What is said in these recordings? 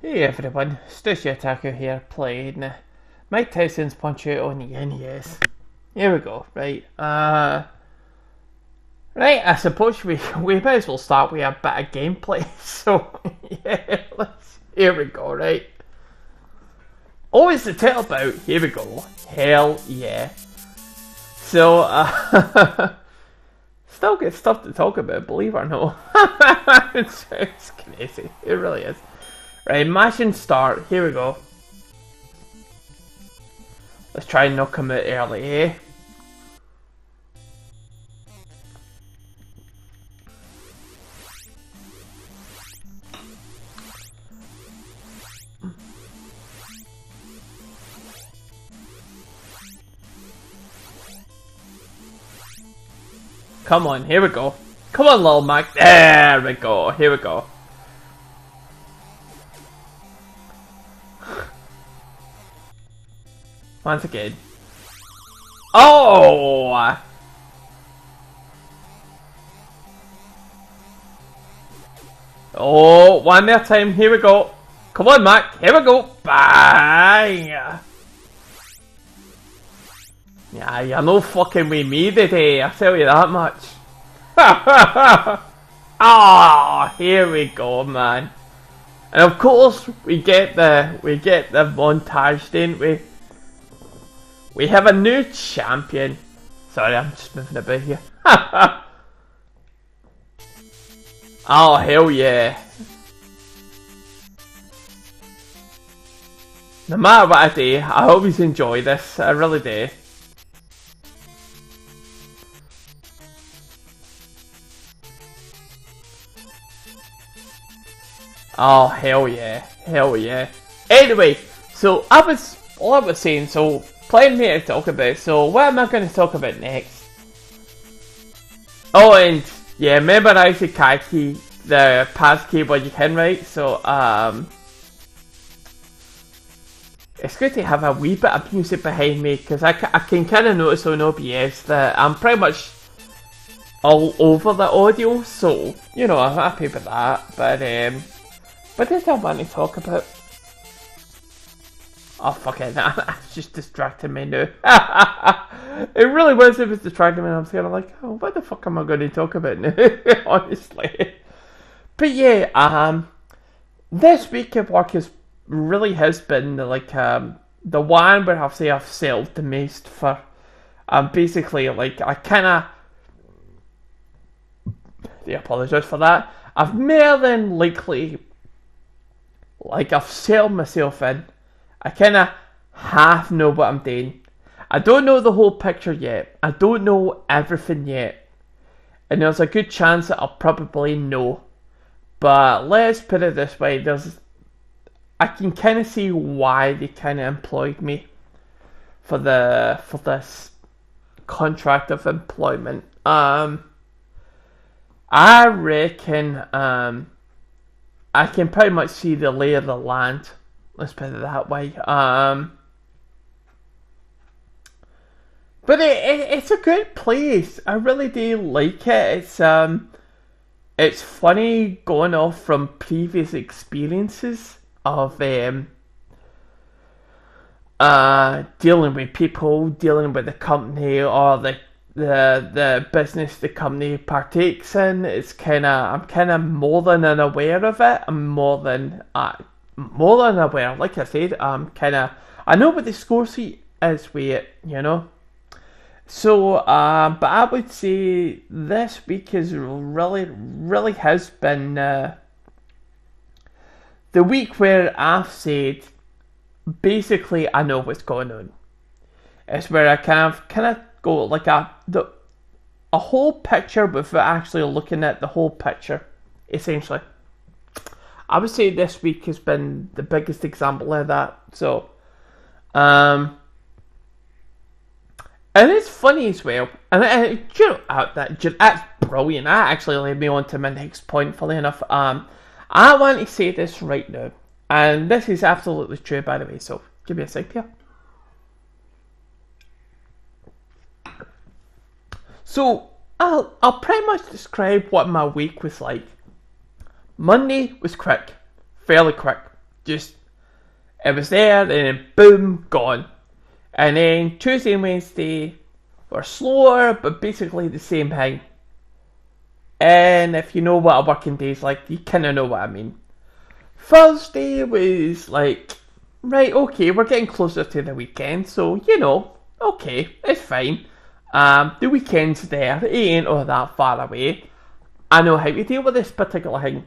Hey everyone, Stushy Otaku here playing Mike Tyson's Punch Out on the NES. Here we go, right. Right, I suppose we might as well start with a bit of gameplay. So, yeah, here we go, right. Always to tell about, here we go. Hell yeah. So, still good stuff to talk about, believe it or not. it's crazy, it really is. Right, mash and start. Here we go. Let's try and knock him out early, eh? Come on, here we go. Come on, little Mac. There we go. Here we go. Once again. Oh! Oh, one more time. Here we go. Come on, Mac. Here we go. Bang! Yeah, you're no fucking with me today. I tell you that much. Ah, here we go, man. And of course, we get the montage, didn't we? We have a new champion. Sorry, I'm just moving about here. Oh, hell yeah. No matter what I do, I hope you enjoy this. I really do. Oh, hell yeah. Hell yeah. Anyway, so all I was saying, so plenty to talk about, so what am I going to talk about next? Oh, and yeah, memorize the key, the passkey what you can, right? So, it's good to have a wee bit of music behind me, because I can kind of notice on OBS that I'm pretty much all over the audio, so, you know, I'm happy with that, but this I want to talk about. Oh, fuck it, that's just distracting me now. It really was, it was distracting me, and I was kind of like, oh, what the fuck am I going to talk about now, honestly. But yeah, this week of work really has been, like, the one where I've sailed the most for, basically, like, I kind of, I apologise for that, I've more than likely, like, I've sailed myself in. I kind of half know what I'm doing. I don't know the whole picture yet. I don't know everything yet. And there's a good chance that I'll probably know. But let's put it this way. I can kind of see why they kind of employed me for this contract of employment. I reckon I can pretty much see the lay of the land. Let's put it that way. But it's a good place. I really do like it. It's funny going off from previous experiences of dealing with people, dealing with the company or the business the company partakes in. I'm kind of more than aware of it. I'm more than aware. Like I said, I know what the score sheet is with it, you know. So, but I would say this week is really has been the week where I've said basically I know what's going on. It's where I kind of go like a whole picture without actually looking at the whole picture, essentially. I would say this week has been the biggest example of that. So, and it's funny as well. And you know, that's brilliant. That actually led me on to my next point. Funny enough, I want to say this right now, and this is absolutely true, by the way. So, give me a sec here. So, I'll pretty much describe what my week was like. Monday was quick, fairly quick. Just, it was there, and then boom, gone. And then Tuesday and Wednesday were slower, but basically the same thing. And if you know what a working day is like, you kind of know what I mean. Thursday was like, right, okay, we're getting closer to the weekend, so, okay, it's fine. The weekend's there, it ain't all that far away. I know how to deal with this particular thing.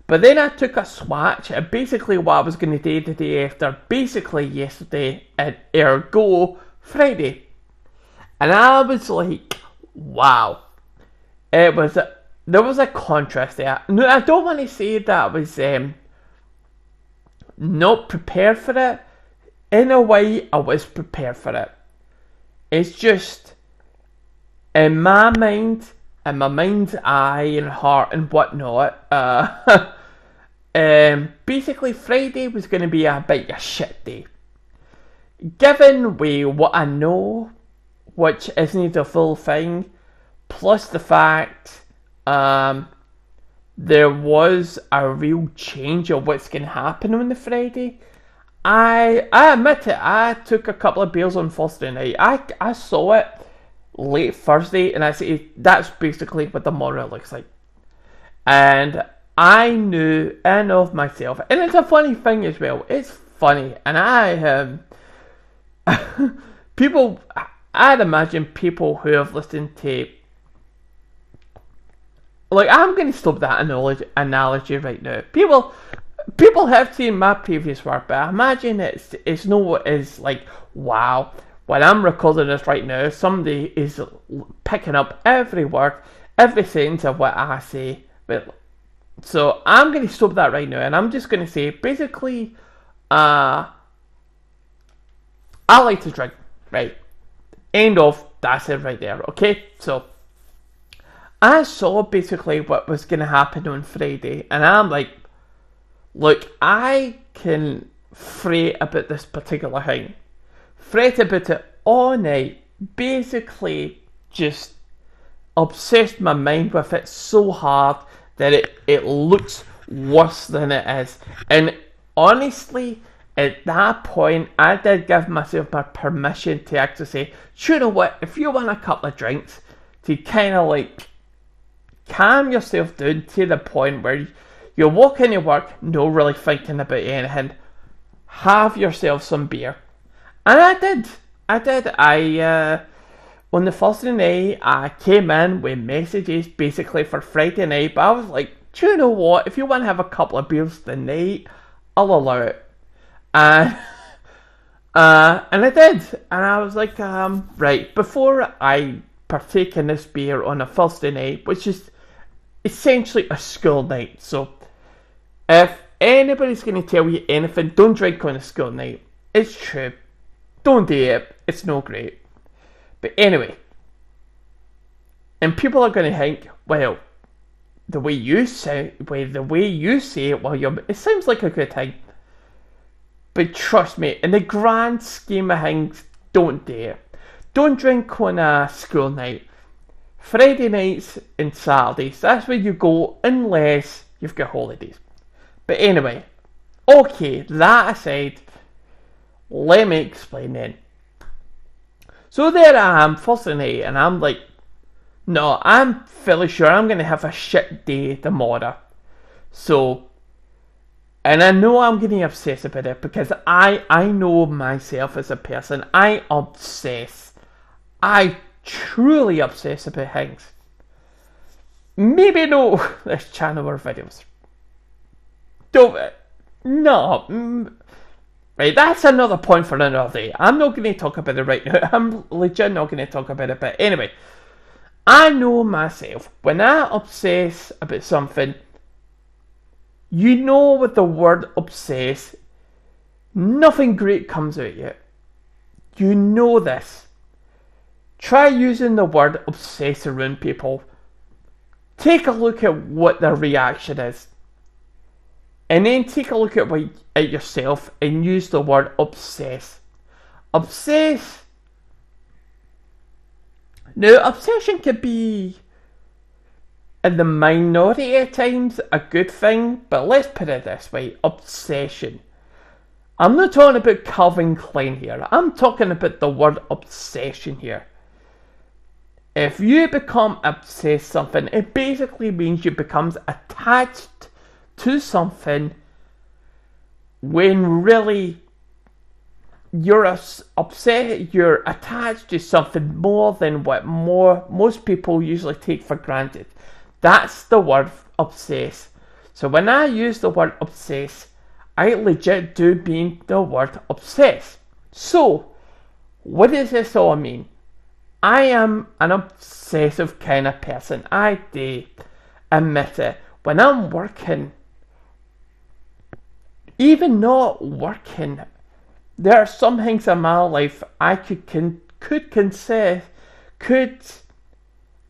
But then I took a swatch at basically what I was going to do the day after, basically yesterday, and ergo Friday. And I was like, wow. There was a contrast there. No, I don't want to say that I was not prepared for it. In a way, I was prepared for it. It's just, in my mind's eye and heart and whatnot, basically Friday was going to be a bit of a shit day. Given what I know, which isn't the full thing, plus the fact there was a real change of what's going to happen on the Friday, I admit it, I took a couple of beers on Thursday night. I saw it late Thursday, and I say that's basically what the morra looks like. And I knew and of myself, and it's a funny thing as well. It's funny, and people, I'd imagine people who have listened to, like, I'm going to stop that analogy right now. People have seen my previous work, but I imagine it's not as like, wow, when I'm recording this right now, somebody is picking up every word, every sentence of what I say. But so I'm going to stop that right now, and I'm just going to say, basically, I like to drink, right? End of, that's it right there, okay? So, I saw basically what was going to happen on Friday, and I'm like, look, I can fret about this particular thing. Fret about it all night, basically just obsessed my mind with it so hard that it looks worse than it is. And honestly, at that point, I did give myself my permission to actually say, you know what, if you want a couple of drinks, to kind of like calm yourself down to the point where you walk into work, not really thinking about anything, have yourself some beer. And I did. On the Thursday night, I came in with messages basically for Friday night, but I was like, do you know what, if you want to have a couple of beers tonight, I'll allow it. And I did, and I was like, right, before I partake in this beer on a Thursday night, which is essentially a school night, so if anybody's going to tell you anything, don't drink on a school night, it's true, don't do it, it's no great. But anyway, and people are going to think, well, the way you say it, well, it sounds like a good thing. But trust me, in the grand scheme of things, don't do it. Don't drink on a school night. Friday nights and Saturdays, that's where you go unless you've got holidays. But anyway, okay, that aside, let me explain then. So there I am, Thursday night, and I'm like, no, I'm fairly sure I'm going to have a shit day tomorrow. So, and I know I'm getting obsessed about it because I know myself as a person. I obsess. I truly obsess about things. Maybe no this channel or videos. Don't. No. Right, that's another point for another day. I'm not going to talk about it right now. I'm legit not going to talk about it. But anyway, I know myself. When I obsess about something, you know with the word obsess, nothing great comes out of it. You know this. Try using the word obsess around people. Take a look at what their reaction is. And then take a look at yourself and use the word obsess. Obsess. Now, obsession could be in the minority of times a good thing, but let's put it this way, obsession. I'm not talking about Calvin Klein here. I'm talking about the word obsession here. If you become obsessed with something, it basically means you become attached to something when really you're you're attached to something more than what most people usually take for granted. That's the word obsess. So when I use the word obsess, I legit do mean the word obsess. So, what does this all mean? I am an obsessive kind of person. I do admit it. When I'm working, even not working, there are some things in my life I could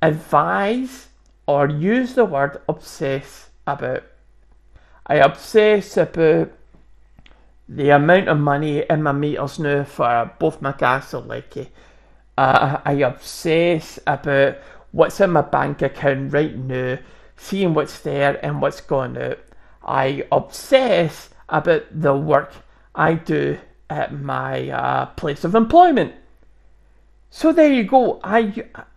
advise or use the word obsess about. I obsess about the amount of money in my meters now for both my gas and electricity. I obsess about what's in my bank account right now, seeing what's there and what's going out. I obsess about the work I do at my place of employment. So there you go.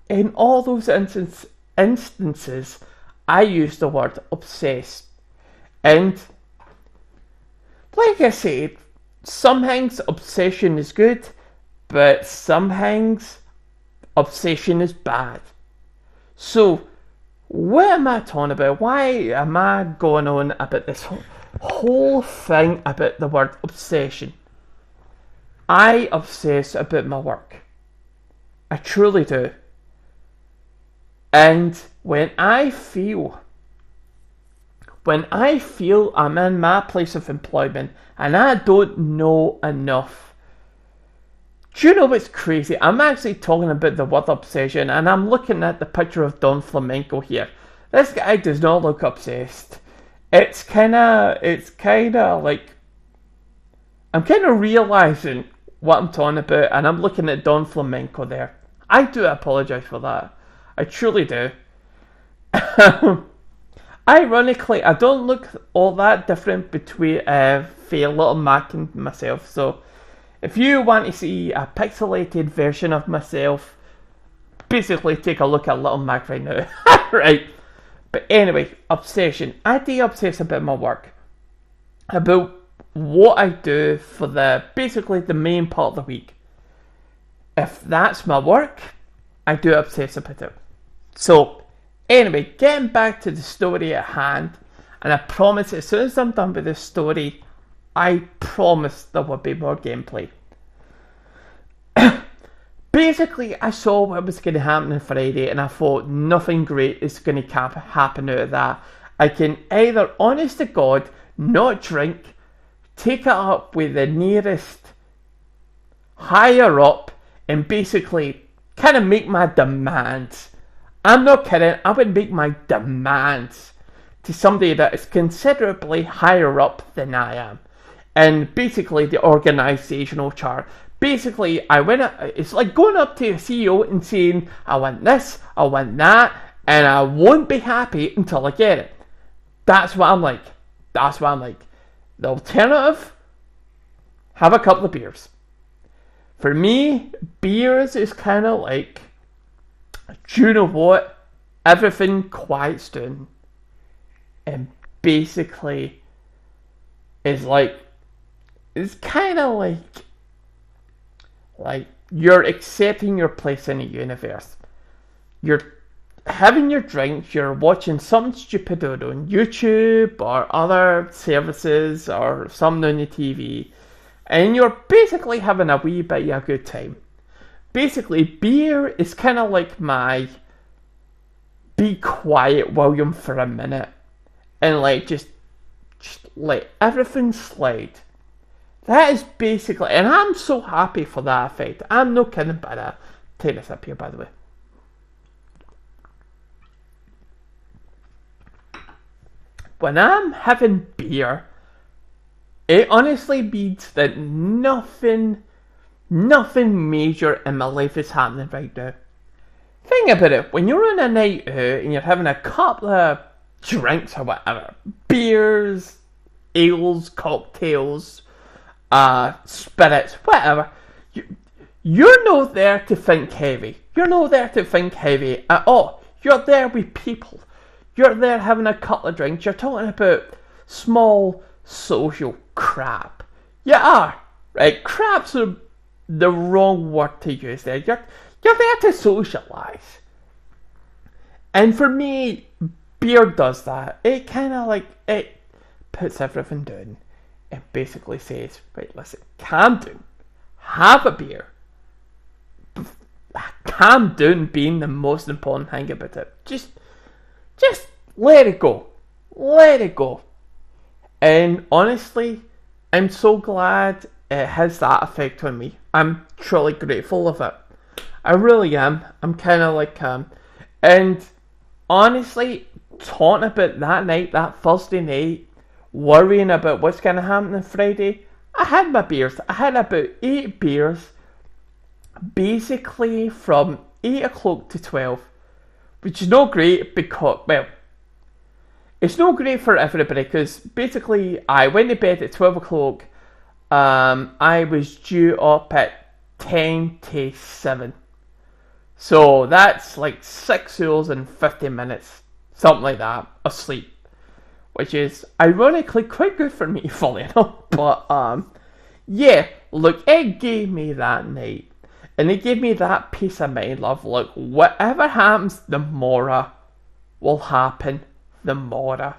In all those instances, I use the word obsess. And like I said, sometimes obsession is good, but sometimes obsession is bad. So, what am I talking about? Why am I going on about this whole thing about the word obsession? I obsess about my work. I truly do. And when I feel I'm in my place of employment and I don't know enough, do you know what's crazy? I'm actually talking about the word obsession and I'm looking at the picture of Don Flamenco here. This guy does not look obsessed. It's kinda like, I'm kinda realising what I'm talking about and I'm looking at Don Flamenco there. I do apologise for that. I truly do. Ironically, I don't look all that different between Little Mac and myself, so if you want to see a pixelated version of myself, basically take a look at Little Mac right now. Right. But anyway, obsession. I do obsess about my work. About what I do for basically the main part of the week. If that's my work, I do obsess about it. So, anyway, getting back to the story at hand, and I promise as soon as I'm done with this story, I promise there will be more gameplay. Basically, I saw what was going to happen on Friday, and I thought nothing great is going to happen out of that. I can either, honest to God, not drink, take it up with the nearest higher up, and basically kind of make my demands. I'm not kidding, I would make my demands to somebody that is considerably higher up than I am. And basically the organisational chart. Basically, it's like going up to a CEO and saying, I want this, I want that, and I won't be happy until I get it. That's what I'm like. The alternative, have a couple of beers. For me, beers is kind of like, do you know what? Everything quiets down. And basically, it's kind of like you're accepting your place in the universe. You're having your drinks, you're watching something stupid on YouTube or other services or something on the TV, and you're basically having a wee bit of a good time. Basically, beer is kind of like my be quiet William for a minute and just let everything slide. That is basically, and I'm so happy for that effect. I'm no kidding about that. Take this up here, by the way. When I'm having beer, it honestly means that nothing major in my life is happening right now. think about it. When you're on a night out and you're having a couple of drinks or whatever, beers, ales, cocktails, spirits, whatever, you're not there to think heavy. You're not there to think heavy at all. You're there with people. You're there having a couple of drinks. You're talking about small social crap. You are, right? Crap's the wrong word to use there. You're there to socialise. And for me, beer does that. It kind of like, it puts everything down. It basically says, right, listen, calm down. Have a beer. Calm down being the most important thing about it. Just let it go. Let it go. And honestly, I'm so glad it has that effect on me. I'm truly grateful of it. I really am. I'm kind of like, and honestly, talking about that night, that Thursday night, worrying about what's going to happen on Friday, I had my beers. I had about 8 beers, basically from 8 o'clock to 12, which is not great because, well, it's not great for everybody because basically I went to bed at 12 o'clock. I was due up at 10 to 7. So that's like 6 hours and 50 minutes, something like that, of sleep. Which is ironically quite good for me, fully enough. But yeah, look, it gave me that night. And it gave me that peace of mind of, look, whatever happens, the morra will happen, the morra.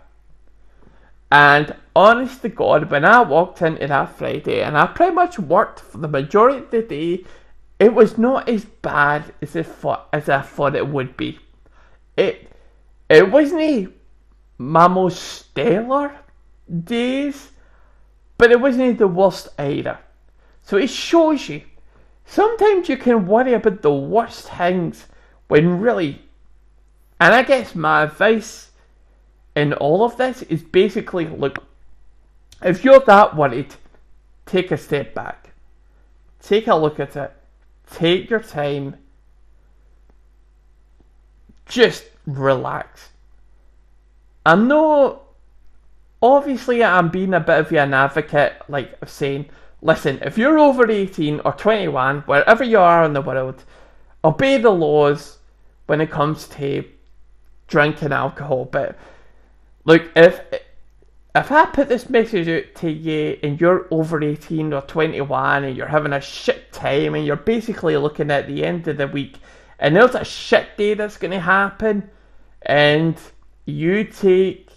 And honest to God, when I walked into that Friday, and I pretty much worked for the majority of the day, it was not as bad as I thought it would be. It wasn't my most stellar days, but it wasn't the worst either. So it shows you, sometimes you can worry about the worst things when really, and I guess my advice in all of this is basically, look, if you're that worried, take a step back. Take a look at it. Take your time. Just relax. I know, obviously I'm being a bit of an advocate, like of saying, listen, if you're over 18 or 21, wherever you are in the world, obey the laws when it comes to drinking alcohol. But look, if I put this message out to you and you're over 18 or 21 and you're having a shit time and you're basically looking at the end of the week and there's a shit day that's going to happen, and you take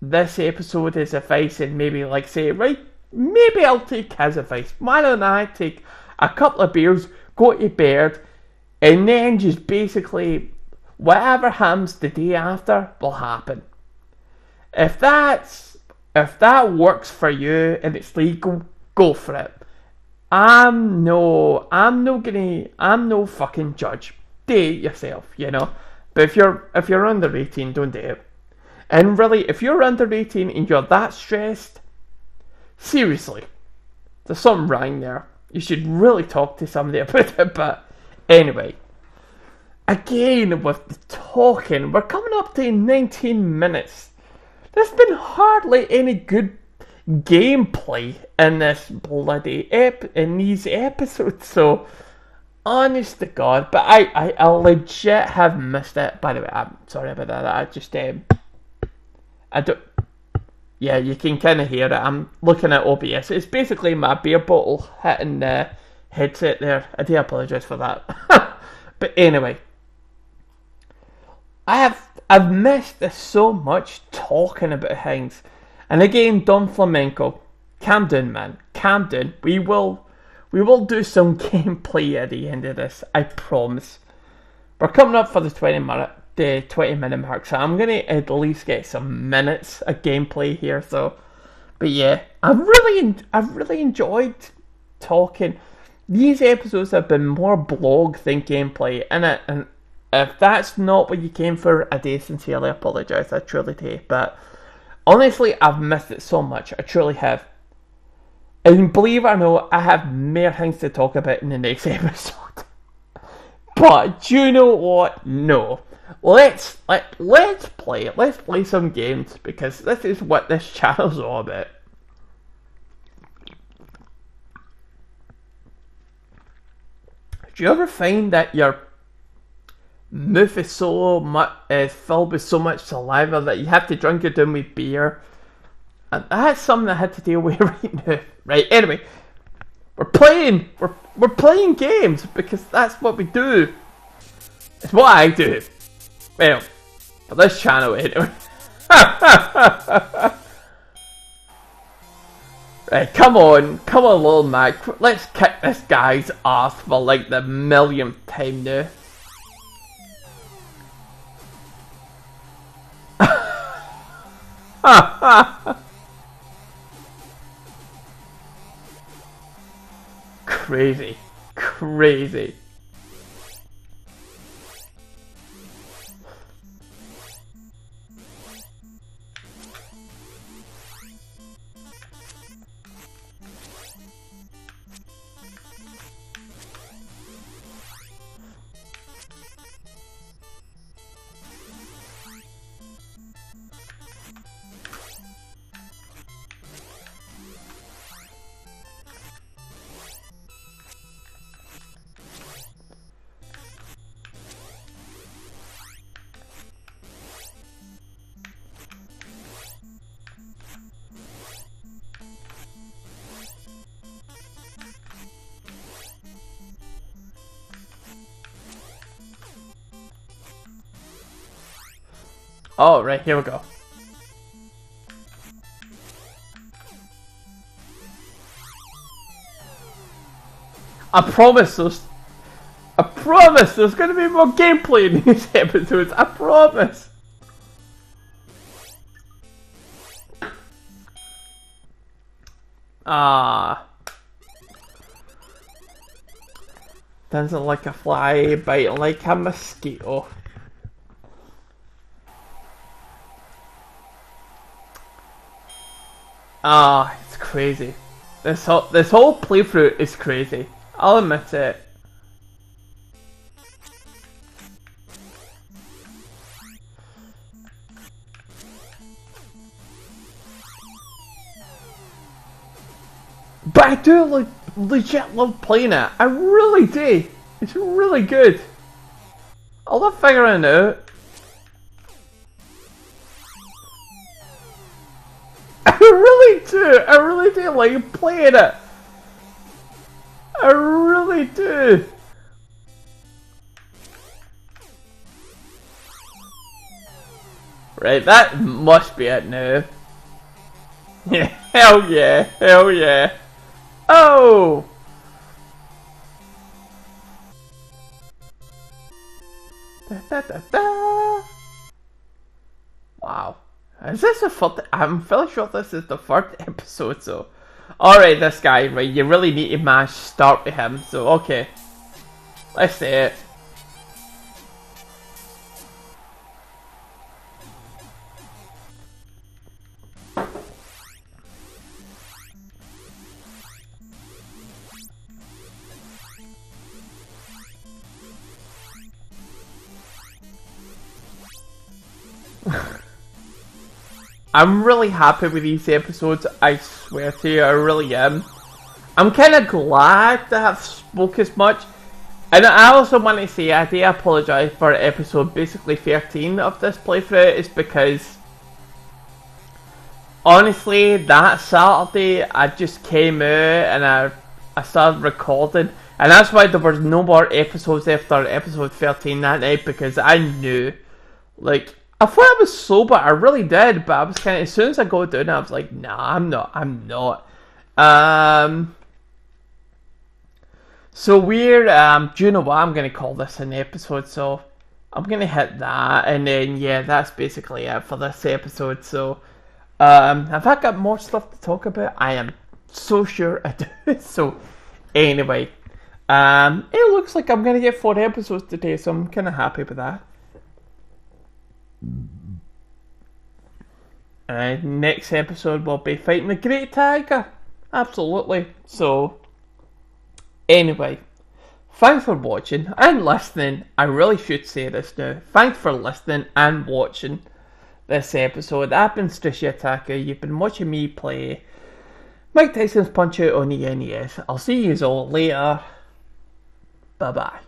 this episode as advice and maybe like say, right, maybe I'll take his advice. Why don't I take a couple of beers, go to bed, and then just basically whatever happens the day after will happen. If that works for you and it's legal, go for it. I'm no fucking judge. Date yourself, you know. But if you're under 18, don't do it. And really, if you're under 18 and you're that stressed, seriously, there's something wrong there. You should really talk to somebody about it. But anyway, again with the talking, we're coming up to 19 minutes. There's been hardly any good gameplay in this bloody in these episodes. So, honest to God, but I legit have missed it. By the way, I'm sorry about that. I just I don't. Yeah, you can kind of hear it. I'm looking at OBS. It's basically my beer bottle hitting the headset there. I do apologise for that. But anyway, I've missed this so much talking about things. And again, Don Flamenco, calm down, man. Calm down. We will do some gameplay at the end of this. I promise. We're coming up for the 20 minute mark, so I'm gonna at least get some minutes of gameplay here. So, but yeah, I've really enjoyed talking. These episodes have been more blog than gameplay, and if that's not what you came for, I do sincerely apologise. I truly do. But honestly, I've missed it so much. I truly have. And believe it or not, I have more things to talk about in the next episode. But do you know what? No. Let's play. Let's play some games because this is what this channel's all about. Do you ever find that your mouth is filled with so much saliva that you have to drink it down with beer? And that's something I had to deal with right now. Right, anyway. We're playing games because that's what we do. It's what I do. Well, for this channel anyway. Right, come on, little Mac. Let's kick this guy's ass for like the millionth time now. Crazy. Oh, right, here we go. I promise there's gonna be more gameplay in these episodes. I promise. Dancing like a fly, biting like a mosquito. It's crazy. This whole playthrough is crazy. I'll admit it. But I do legit love playing it. I really do. It's really good. I love figuring it out. I really do like playing it. I really do. Right, that must be it now. Yeah, hell yeah. Oh! Wow. Is this the first? I'm fairly sure this is the third episode, so. Alright, this guy, right, you really need to mash start with him, so okay. Let's say it. I'm really happy with these episodes, I swear to you, I really am. I'm kind of glad that I've spoke as much. And I also want to say, I do apologise for episode basically 13 of this playthrough, is because honestly, that Saturday I just came out and I started recording, and that's why there was no more episodes after episode 13 that night, because I knew, like, I thought I was sober, I really did, but I was kind of, as soon as I go down, I was like, nah, I'm not. So we're, do you know what, I'm going to call this an episode, so I'm going to hit that, and then, yeah, that's basically it for this episode, so, have I got more stuff to talk about? I am so sure I do, so, anyway, it looks like I'm going to get 4 episodes today, so I'm kind of happy with that. Next episode will be fighting the Great Tiger. Absolutely. So, anyway, thanks for watching and listening. I really should say this now. Thanks for listening and watching this episode. I've been Strishy Otaku. You've been watching me play Mike Tyson's Punch Out on the NES. I'll see you all later. Bye bye.